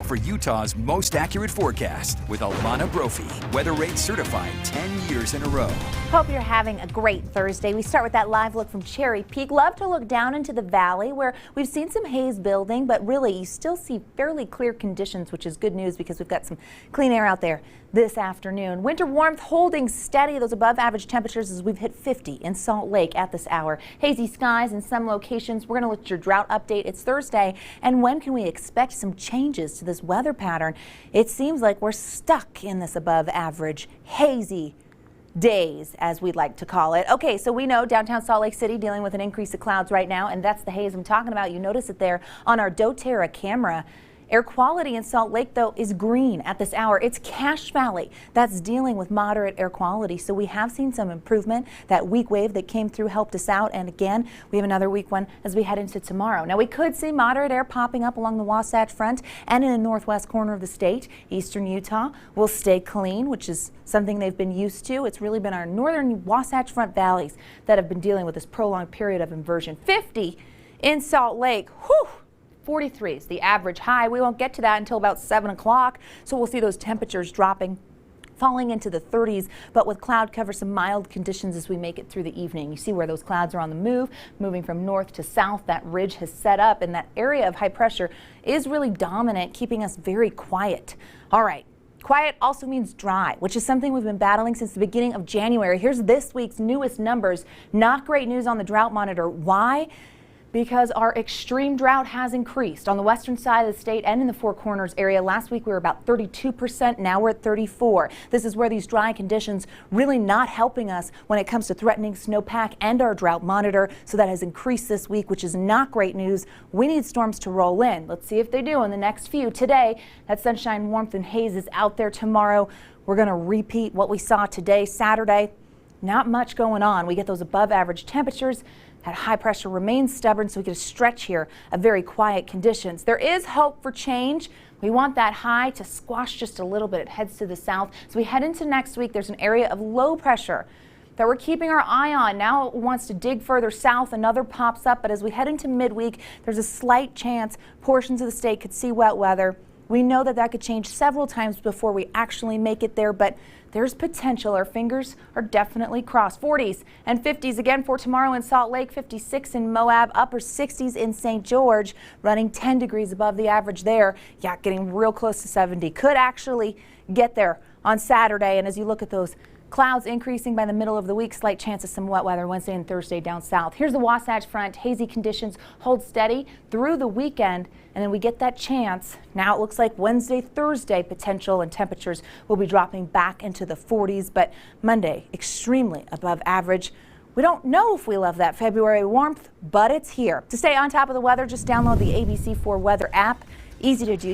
for Utah's most accurate forecast with Alana Brophy. Weather Rate certified 10 years in a row. Hope you're having a great Thursday. We start with that live look from Cherry Peak. Love to look down into the valley where we've seen some haze building, but really you still see fairly clear conditions, which is good news because we've got some clean air out there this afternoon. Winter warmth holding steady, those above average temperatures as we've hit 50 in Salt Lake at this hour. Hazy skies in some locations. We're going to look at your drought update. It's Thursday, and when can we expect some changes to this weather pattern? It seems like we're stuck in this above average hazy days, as we'd like to call it. Okay, so we know downtown Salt Lake City dealing with an increase of clouds right now, and that's the haze I'm talking about. You notice it there on our doTERRA camera. Air quality in Salt Lake, though, is green at this hour. It's Cache Valley that's dealing with moderate air quality. So we have seen some improvement. That weak wave that came through helped us out. And again, we have another weak one as we head into tomorrow. Now, we could see moderate air popping up along the Wasatch Front and in the northwest corner of the state. Eastern Utah will stay clean, which is something they've been used to. It's really been our northern Wasatch Front valleys that have been dealing with this prolonged period of inversion. 50 in Salt Lake. Whew! 43 is the average high. We won't get to that until about 7 o'clock, so we'll see those temperatures dropping, falling into the 30s, but with cloud cover, some mild conditions as we make it through the evening. You see where those clouds are on the move, moving from north to south. That ridge has set up, and that area of high pressure is really dominant, keeping us very quiet. All right. Quiet also means dry, which is something we've been battling since the beginning of January. Here's this week's newest numbers. Not great news on the drought monitor. Why? Because our extreme drought has increased on the western side of the state and in the Four Corners area. Last week we were about 32%. Now we're at 34%. This is where these dry conditions really not helping us when it comes to threatening snowpack and our drought monitor. So that has increased this week, which is not great news. We need storms to roll in. Let's see if they do in the next few. Today, that sunshine, warmth, and haze is out there. Tomorrow, we're going to repeat what we saw today, Saturday. Not much going on. We get those above average temperatures. That high pressure remains stubborn, so we get a stretch here of very quiet conditions. There is hope for change. We want that high to squash just a little bit. It heads to the south. So we head into next week. There's an area of low pressure that we're keeping our eye on. Now it wants to dig further south. Another pops up, but as we head into midweek, there's a slight chance portions of the state could see wet weather. We know that that could change several times before we actually make it there, but there's potential. Our fingers are definitely crossed. 40s and 50s again for tomorrow in Salt Lake, 56 in Moab, upper 60s in St. George, running 10 degrees above the average there. Yeah, getting real close to 70. Could actually get there on Saturday. And as you look at those clouds increasing by the middle of the week, slight chance of some wet weather Wednesday and Thursday down south. Here's the Wasatch Front. Hazy conditions hold steady through the weekend, and then we get that chance. Now it looks like Wednesday, Thursday potential, and temperatures will be dropping back into the 40s, but Monday extremely above average. We don't know if we love that February warmth, but it's here. To stay on top of the weather, just download the ABC4 Weather app. Easy to do.